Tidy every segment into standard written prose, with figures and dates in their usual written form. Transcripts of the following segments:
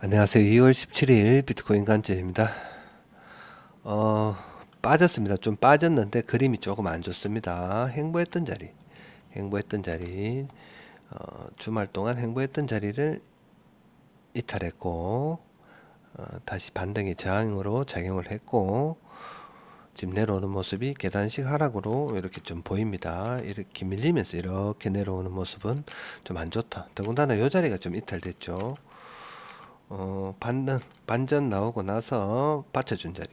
안녕하세요. 2월 17일 비트코인 관점입니다. 어, 빠졌습니다. 좀 빠졌는데 그림이 조금 안 좋습니다. 행보했던 자리, 주말 동안 행보했던 자리를 이탈했고, 다시 반등의 저항으로 작용을 했고, 지금 내려오는 모습이 계단식 하락으로 이렇게 좀 보입니다. 이렇게 밀리면서 이렇게 내려오는 모습은 좀 안 좋다. 더군다나 이 자리가 좀 이탈됐죠. 반전 나오고 나서 받쳐준 자리,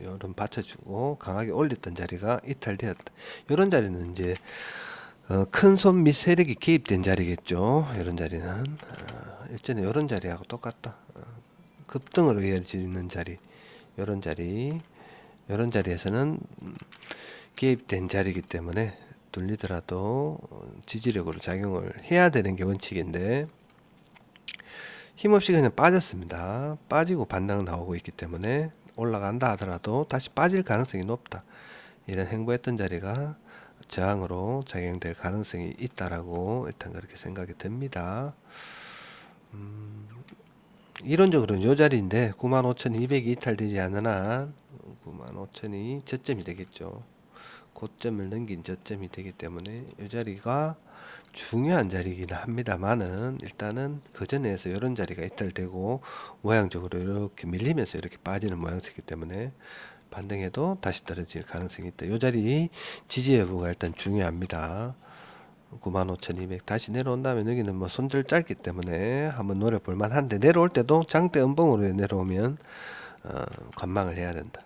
요런 받쳐주고 강하게 올렸던 자리가 이탈되었다. 요런 자리는 이제 큰 손 및 세력이 개입된 자리겠죠. 요런 자리는 일전에 요런 자리하고 똑같다. 급등으로 이어지는 자리, 요런 자리, 요런 자리에서는 개입된 자리이기 때문에 뚫리더라도 지지력으로 작용을 해야 되는 게 원칙인데 힘없이 그냥 빠졌습니다. 빠지고 반등 나오고 있기 때문에 올라간다 하더라도 다시 빠질 가능성이 높다. 이런 행보했던 자리가 저항으로 작용될 가능성이 있다라고 일단 그렇게 생각이 됩니다. 이론적으로는 이 자리인데 95,200이 이탈되지 않는 한 95,000이 저점이 되겠죠. 고점을 넘긴 저점이 되기 때문에 이 자리가 중요한 자리이긴 합니다만은 일단은 그 전에서 이런 자리가 이탈되고 모양적으로 이렇게 밀리면서 이렇게 빠지는 모양새이기 때문에 반등해도 다시 떨어질 가능성이 있다. 이 자리 지지 여부가 일단 중요합니다. 95,200 다시 내려온다면 여기는 뭐 손절 짧기 때문에 한번 노려볼 만한데 내려올 때도 장대 음봉으로 내려오면 관망을 해야 된다.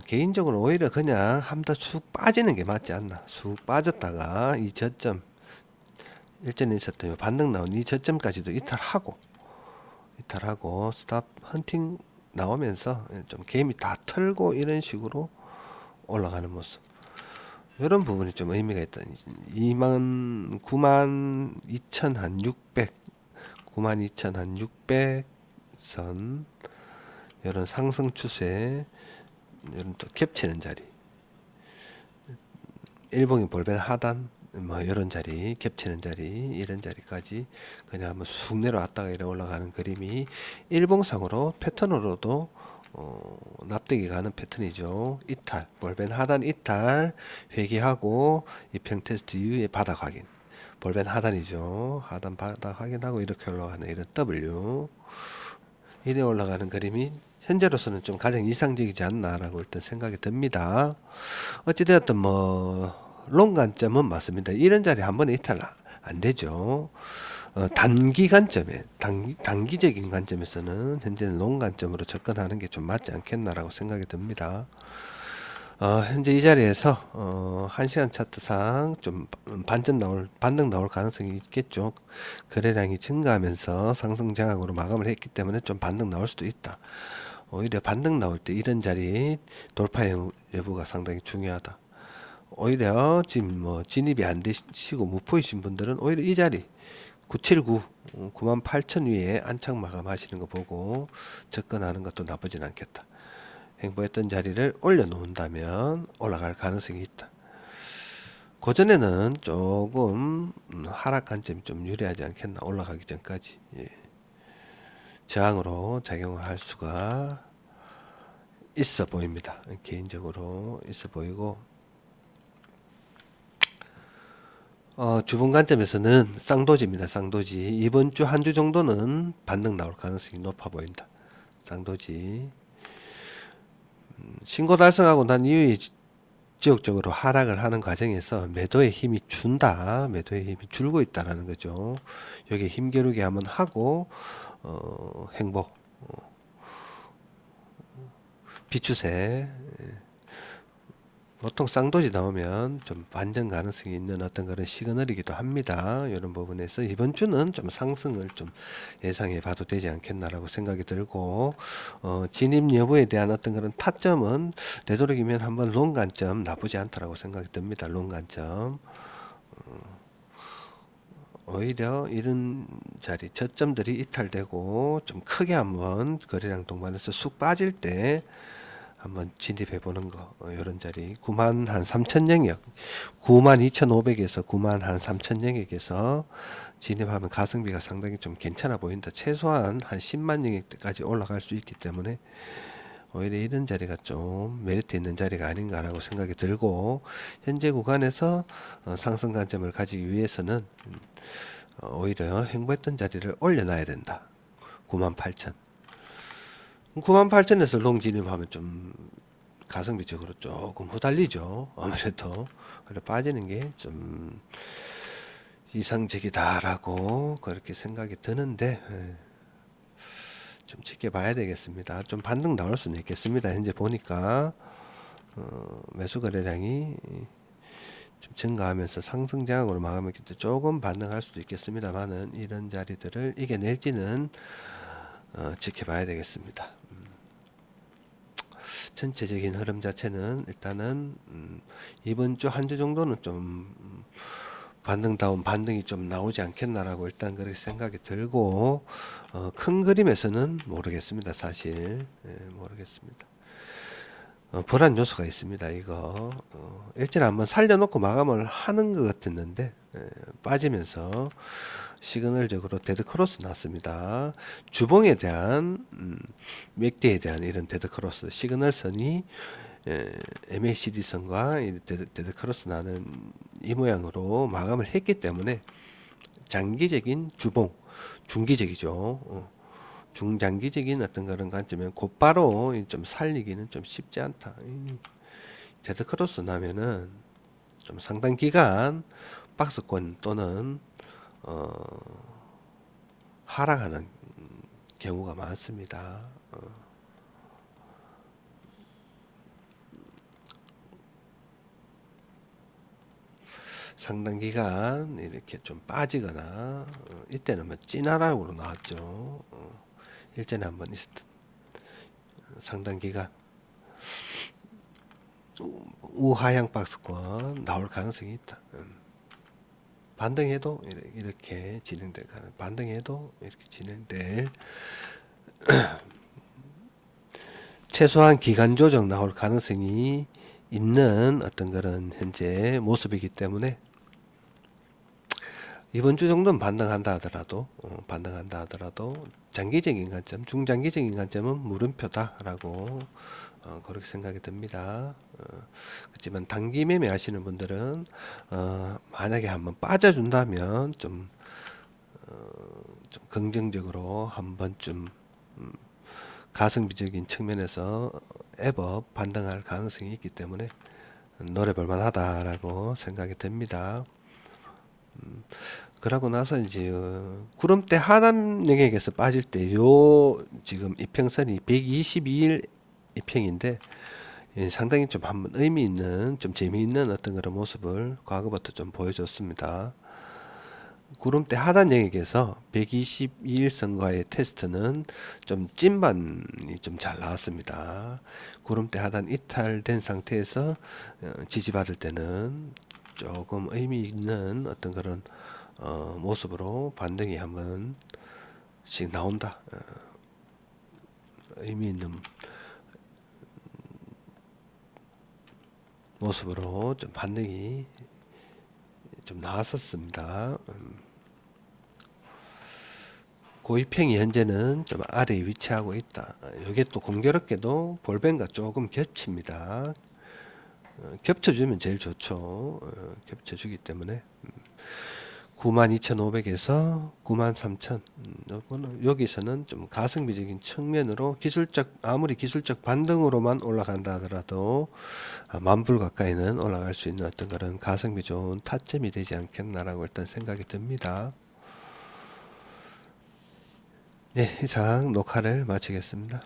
개인적으로 오히려 그냥 한 번 더 쑥 빠지는 게 맞지 않나. 쑥 빠졌다가 이 저점 일전에 있었던 반등 나온 이 저점까지도 이탈하고 스탑 헌팅 나오면서 좀 개미 다 털고 이런 식으로 올라가는 모습. 이런 부분이 좀 의미가 있다. 92,600, 92,600선 이런 상승 추세, 이런 또 겹치는 자리. 일봉이 볼펜 하단 뭐 이런 자리 겹치는 자리 이런 자리까지 그냥 한번 쑥 내려왔다가 이래 올라가는 그림이 일봉상으로 패턴으로도 납득이 가는 패턴이죠. 이탈 볼펜 하단 이탈 회귀하고 입형 테스트 이후에 바닥 확인 볼펜 하단이죠. 하단 바닥 확인하고 이렇게 올라가는 이런 W 이래 올라가는 그림이 현재로서는 좀 가장 이상적이지 않나라고 일단 생각이 듭니다. 어찌되었든 롱 관점은 맞습니다. 이런 자리 한 번에 이탈 안 되죠. 단기 관점에 단기적인 관점에서는 현재는 롱 관점으로 접근하는 게 좀 맞지 않겠나라고 생각이 듭니다. 현재 이 자리에서 1시간 차트상 좀 반등 나올 가능성이 있겠죠. 거래량이 증가하면서 상승 장악으로 마감을 했기 때문에 좀 반등 나올 수도 있다. 오히려 반등 나올 때 이런 자리 돌파 여부가 상당히 중요하다. 오히려 지금 진입이 안 되시고 무포이신 분들은 오히려 이 자리 979, 98,000 위에 안착 마감하시는 거 보고 접근하는 것도 나쁘진 않겠다. 행보했던 자리를 올려놓는다면 올라갈 가능성이 있다. 그전에는 조금 하락 관점이 좀 유리하지 않겠나 올라가기 전까지 저항으로 작용을 할 수가 있어 보입니다. 개인적으로 있어 보이고 주봉 관점에서는 쌍도지입니다. 쌍도지 이번 주 한 주 정도는 반등 나올 가능성이 높아 보인다. 쌍도지 신고 달성하고 난 이후에 지역적으로 하락을 하는 과정에서 매도의 힘이 매도의 힘이 줄고 있다라는 거죠. 여기 힘겨루기 한번 하고 행복 비추세 보통 쌍도지 나오면 좀 반전 가능성이 있는 어떤 그런 시그널이기도 합니다. 이런 부분에서 이번 주는 좀 상승을 좀 예상해 봐도 되지 않겠나라고 생각이 들고 진입 여부에 대한 어떤 그런 타점은 되도록이면 한번 롱 관점 나쁘지 않다라고 생각이 듭니다. 롱 관점 오히려 이런 자리 저점들이 이탈되고 좀 크게 한번 거래량 동반해서 쑥 빠질 때 한번 진입해 보는 거. 이런 자리 9만 한 3천 영역 92,500에서 9만 한 3천 영역에서 진입하면 가성비가 상당히 좀 괜찮아 보인다. 최소한 한 10만 영역까지 올라갈 수 있기 때문에 오히려 이런 자리가 좀 메리트 있는 자리가 아닌가라고 생각이 들고, 현재 구간에서 상승 관점을 가지기 위해서는 오히려 횡보했던 자리를 올려놔야 된다. 98,000. 98,000에서 롱 진입하면 좀 가성비적으로 조금 후달리죠. 아무래도 그래 빠지는 게 좀 이상적이다라고 그렇게 생각이 드는데, 좀 지켜봐야 되겠습니다. 좀 반등 나올 수는 있겠습니다. 현재 보니까 매수 거래량이 좀 증가하면서 상승 장악으로 마감했기 때문에 조금 반등할 수도 있겠습니다만은, 이런 자리들을 이겨낼지는 지켜봐야 되겠습니다. 전체적인 흐름 자체는 일단은 이번 주 한 주 정도는 좀 반등다운 반등이 좀 나오지 않겠나라고 일단 그렇게 생각이 들고, 큰 그림에서는 모르겠습니다. 사실 모르겠습니다. 불안 요소가 있습니다. 이거 일전에 한번 살려놓고 마감을 하는 것 같았는데 빠지면서 시그널적으로 데드크로스 났습니다. 주봉에 대한 맥대에 대한 이런 데드크로스 시그널선이 MACD선과 데드크로스 나는 이 모양으로 마감을 했기 때문에 장기적인 주봉, 중기적이죠. 중장기적인 어떤 그런 관점에 곧바로 좀 살리기는 좀 쉽지 않다. 데드크로스 나면은 좀 상당 기간 박스권 또는 하락하는 경우가 많습니다. 상당 기간 이렇게 좀 빠지거나, 이때는 뭐 찐하락으로 나왔죠. 일전에 한번 있었던 상당 기간 우하향 박스권 나올 가능성이 있다. 반등해도 이렇게 진행될 가능, 반등해도 이렇게 진행될 최소한 기간 조정 나올 가능성이 있는 어떤 그런 현재 모습이기 때문에, 이번 주 정도는 반등한다 하더라도 장기적인 관점, 중장기적인 관점은 물음표다라고 그렇게 생각이 듭니다. 그렇지만 단기 매매 하시는 분들은 만약에 한번 빠져준다면 좀 긍정적으로 한 번쯤 가성비적인 측면에서 앱업 반등할 가능성이 있기 때문에 노려볼 만하다라고 생각이 듭니다. 그러고 나서 이제 구름대 하남 영역에서 빠질 때 요 지금 이평선이 122일 이평인데, 상당히 좀 한번 의미 있는 좀 재미있는 어떤 그런 모습을 과거부터 좀 보여줬습니다. 구름대 하단 영역에서 122일선과의 테스트는 좀 찐반이 좀 잘 나왔습니다. 구름대 하단 이탈된 상태에서 지지받을 때는 조금 의미 있는 어떤 그런 모습으로 반등이 한 번씩 나온다. 의미 있는 모습으로 좀 반등이 좀 나왔었습니다. 고이평이 현재는 좀 아래에 위치하고 있다. 이게 또 공교롭게도 볼벤과 조금 겹칩니다. 겹쳐주면 제일 좋죠. 겹쳐주기 때문에 92,500에서 93,000, 여기서는 좀 가성비적인 측면으로 아무리 기술적 반등으로만 올라간다 하더라도 만불 가까이는 올라갈 수 있는 어떤 그런 가성비 좋은 타점이 되지 않겠나라고 일단 생각이 듭니다. 네, 이상 녹화를 마치겠습니다.